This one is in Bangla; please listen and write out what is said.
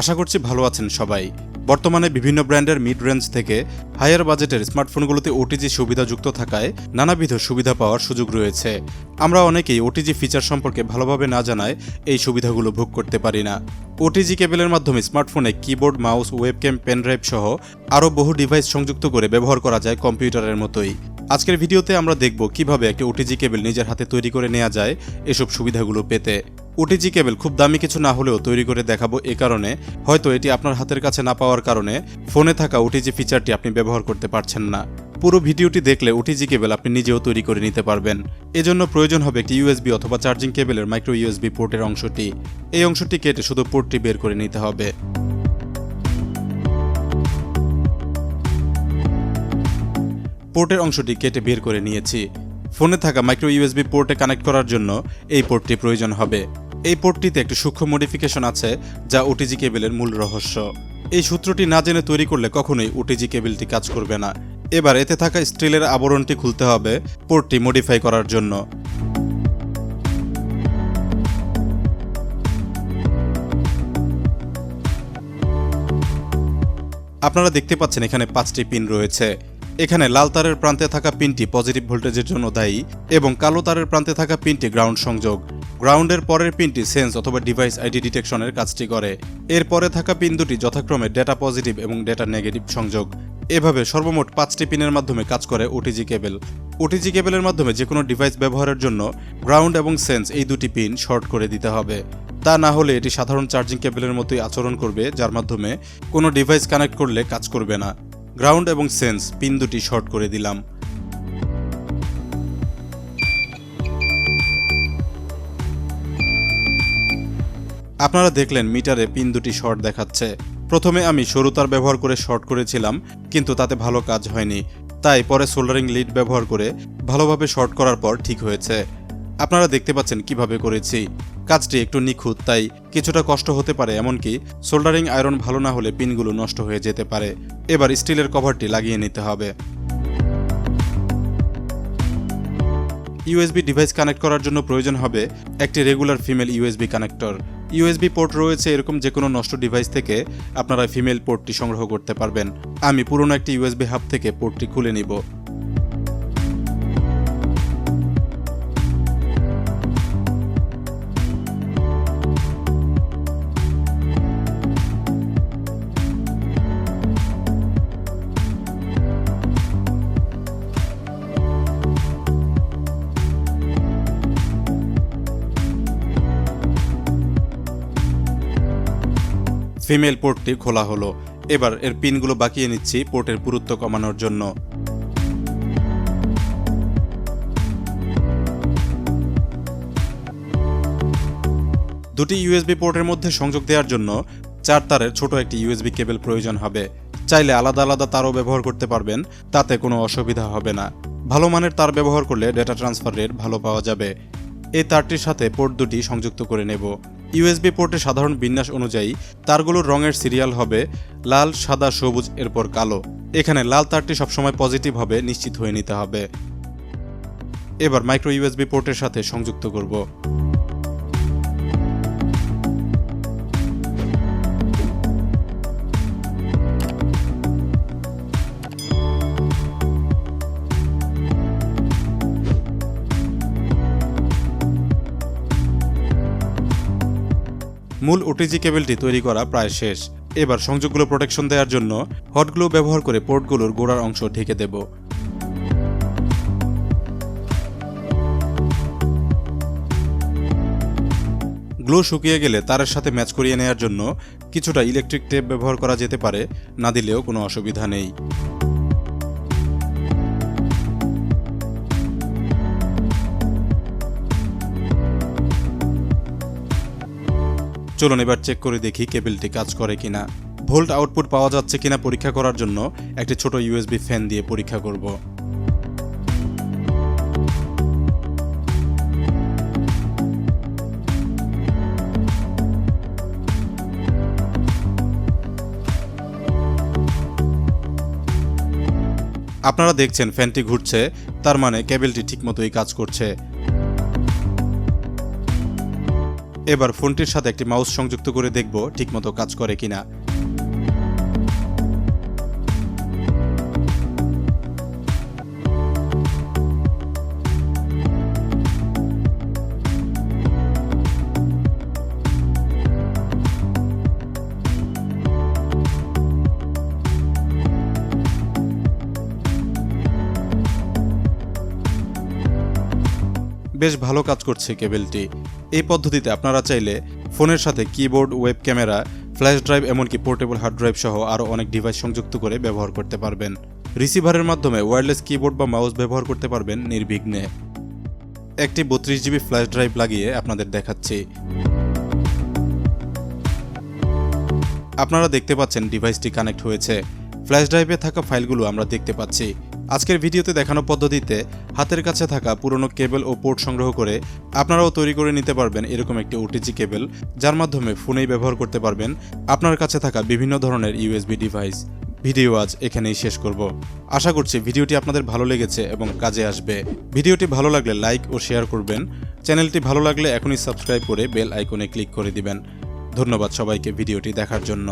আশা করছি ভালো আছেন সবাই। বর্তমানে বিভিন্ন ব্র্যান্ডের মিড রেঞ্জ থেকে হায়ার বাজেটের স্মার্টফোনগুলোতে ওটিজি সুবিধা যুক্ত থাকায় নানাবিধ সুবিধা পাওয়ার সুযোগ রয়েছে। আমরা অনেকেই ওটিজি ফিচার সম্পর্কে ভালোভাবে না জানায় এই সুবিধাগুলো ভোগ করতে পারি না। ওটিজি কেবলের মাধ্যমে স্মার্টফোনে কিবোর্ড, মাউস, ওয়েবক্যাম, পেনড্রাইভ সহ আরও বহু ডিভাইস সংযুক্ত করে ব্যবহার করা যায় কম্পিউটারের মতোই। আজকের ভিডিওতে আমরা দেখব কিভাবে একটি ওটিজি কেবল নিজের হাতে তৈরি করে নেওয়া যায় এসব সুবিধাগুলো পেতে। ওটিজি কেবল খুব দামি কিছু না হলেও তৈরি করে দেখাবো, এ কারণে হয়তো এটি আপনার হাতের কাছে না পাওয়ার কারণে ফোনে থাকা ওটিজি ফিচারটি আপনি ব্যবহার করতে পারছেন না। পুরো ভিডিওটি দেখলে ওটিজি কেবল আপনি নিজেও তৈরি করে নিতে পারবেন। এজন্য প্রয়োজন হবে একটি ইউএসবি অথবা চার্জিং কেবলের মাইক্রো ইউএসবি পোর্টের অংশটি। এই অংশটি কেটে শুধু পোর্টটি বের করে নিতে হবে। পোর্টের অংশটি কেটে বের করে নিয়েছি। ফোনে থাকা মাইক্রো ইউএসবি পোর্টে কানেক্ট করার জন্য এই পোর্টটি প্রয়োজন হবে। এই পোর্টটিতে একটি সূক্ষ্ম মডিফিকেশন আছে যা ওটিজি কেবলের মূল রহস্য। এই সূত্রটি না জেনে তৈরি করলে কখনোই ওটিজি কেবলটি কাজ করবে না। এবার এতে থাকা স্টিলের আবরণটি খুলতে হবে পোর্টটি মডিফাই করার জন্য। আপনারা দেখতে পাচ্ছেন এখানে 5টি পিন রয়েছে। এখানে লাল তারের প্রান্তে থাকা পিনটি পজিটিভ ভোল্টেজের জন্য দায়ী এবং কালো তারের প্রান্তে থাকা পিনটি গ্রাউন্ড সংযোগ। গ্রাউন্ডের পরের পিনটি সেন্স অথবা ডিভাইস আইডি ডিটেকশনের কাজটি করে। এর পরে থাকা পিন দুটি যথাক্রমে ডেটা পজিটিভ এবং ডেটা নেগেটিভ সংযোগ। এভাবে সর্বমোট 5টি পিনের মাধ্যমে কাজ করে ওটিজি কেবল। ওটিজি কেবলের মাধ্যমে যে কোনো ডিভাইস ব্যবহারের জন্য গ্রাউন্ড এবং সেন্স এই দুটি পিন শর্ট করে দিতে হবে। তা না হলে এটি সাধারণ চার্জিং কেবলের মতোই আচরণ করবে, যার মাধ্যমে কোনো ডিভাইস কানেক্ট করলে কাজ করবে না। গ্রাউন্ড এবং সেন্স পিন দুটি শর্ট করে দিলাম। আপনারা দেখলেন মিটারে পিন দুটি শর্ট দেখাচ্ছে। প্রথমে আমি সরু তার ব্যবহার করে শর্ট করেছিলাম, কিন্তু তাতে ভালো কাজ হয়নি। তাই পরে সোল্ডারিং লিড ব্যবহার করে ভালোভাবে শর্ট করার পর ঠিক হয়েছে। আপনারা দেখতে পাচ্ছেন কিভাবে করেছি। কাজটি একটু নিখুঁত, তাই কিছুটা কষ্ট হতে পারে, এমনকি সোল্ডারিং আয়রন ভালো না হলে পিনগুলো নষ্ট হয়ে যেতে পারে। এবার স্টিলের কভারটি লাগিয়ে নিতে হবে। ইউএসবি ডিভাইস কানেক্ট করার জন্য প্রয়োজন হবে একটি regular female USB connector. USB port রয়েছে এরকম যে কোনো নষ্ট ডিভাইস থেকে আপনারা ফিমেল পোর্টটি সংগ্রহ করতে পারবেন। আমি পুরনো একটি ইউএসবি হাব থেকে পোর্টটি খুলে নিব। ফিমেল পোর্টটি খোলা হলো। এবার এর পিনগুলো বাকিয়ে নিচ্ছি পোর্টের পুরুত্ব কমানোর জন্য। দুটি ইউএসবি পোর্টের মধ্যে সংযোগ দেওয়ার জন্য 4 তারের ছোট একটি ইউএসবি কেবল প্রয়োজন হবে। চাইলে আলাদা আলাদা তারও ব্যবহার করতে পারবেন, তাতে কোনো অসুবিধা হবে না। ভালো মানের তার ব্যবহার করলে ডেটা ট্রান্সফার রেট ভালো পাওয়া যাবে। এই তারটির সাথে পোর্ট দুটি সংযুক্ত করে নেব। ইউএসবি পোর্টের সাধারণ বিন্যাস অনুযায়ী তারগুলোর রঙের সিরিয়াল হবে লাল, সাদা, সবুজ, এরপর কালো। এখানে লাল তারটি সবসময় পজিটিভ হবে নিশ্চিত হয়ে নিতে হবে। এবার মাইক্রো ইউএসবি পোর্টের সাথে সংযুক্ত করব। মূল ওটিজি কেবলটি তৈরি করা প্রায় শেষ। এবার সংযোগগুলো প্রোটেকশন দেওয়ার জন্য হট গ্লু ব্যবহার করে পোর্টগুলোর গোড়ার অংশ ঢেকে দেব। গ্লু শুকিয়ে গেলে তারের সাথে ম্যাচ করিয়ে নেওয়ার জন্য কিছুটা ইলেকট্রিক টেপ ব্যবহার করা যেতে পারে, না দিলেও কোনো অসুবিধা নেই। চলুন এবার চেক করে দেখি কেবলটি কাজ করে কিনা। ভোল্ট আউটপুট পাওয়া যাচ্ছে কিনা পরীক্ষা করার জন্য একটি ছোট ইউএসবি ফ্যান দিয়ে পরীক্ষা করব। আপনারা দেখছেন ফ্যানটি ঘুরছে, তার মানে কেবলটি ঠিকমতোই কাজ করছে। এবার ফোনটির সাথে একটি মাউস সংযুক্ত করে দেখব ঠিকমতো কাজ করে কিনা। বেশ ভালো কাজ করছে কেবলটি। এই পদ্ধতিতে আপনারা চাইলে ফোনের সাথে keyboard, web camera, flash drive এমনকি পোর্টেবল হার্ড ড্রাইভ সহ আরও অনেক ডিভাইস সংযুক্ত করে ব্যবহার করতে পারবেন। রিসিভারের মাধ্যমে ওয়্যারলেস কিবোর্ড বা মাউস ব্যবহার করতে পারবেন নির্বিঘ্নে। একটি 32 জিবি ফ্ল্যাশ ড্রাইভ লাগিয়ে আপনাদের দেখাচ্ছি। আপনারা দেখতে পাচ্ছেন ডিভাইসটি কানেক্ট হয়েছে। ফ্ল্যাশ ড্রাইভে থাকা ফাইলগুলো আমরা দেখতে পাচ্ছি। আজকের ভিডিওতে দেখানো পদ্ধতিতে হাতের কাছে থাকা পুরনো কেবল ও পোর্ট সংগ্রহ করে আপনারাও তৈরি করে নিতে পারবেন এরকম একটি ওটিজি কেবল, যার মাধ্যমে ফোনেই ব্যবহার করতে পারবেন আপনার কাছে থাকা বিভিন্ন ধরনের ইউএসবি ডিভাইস। ভিডিও আজ এখানেই শেষ করব। আশা করছি ভিডিওটি আপনাদের ভালো লেগেছে এবং কাজে আসবে। ভিডিওটি ভালো লাগলে লাইক ও শেয়ার করবেন। চ্যানেলটি ভালো লাগলে এখনই সাবস্ক্রাইব করে বেল আইকনে ক্লিক করে দিবেন। ধন্যবাদ সবাইকে ভিডিওটি দেখার জন্য।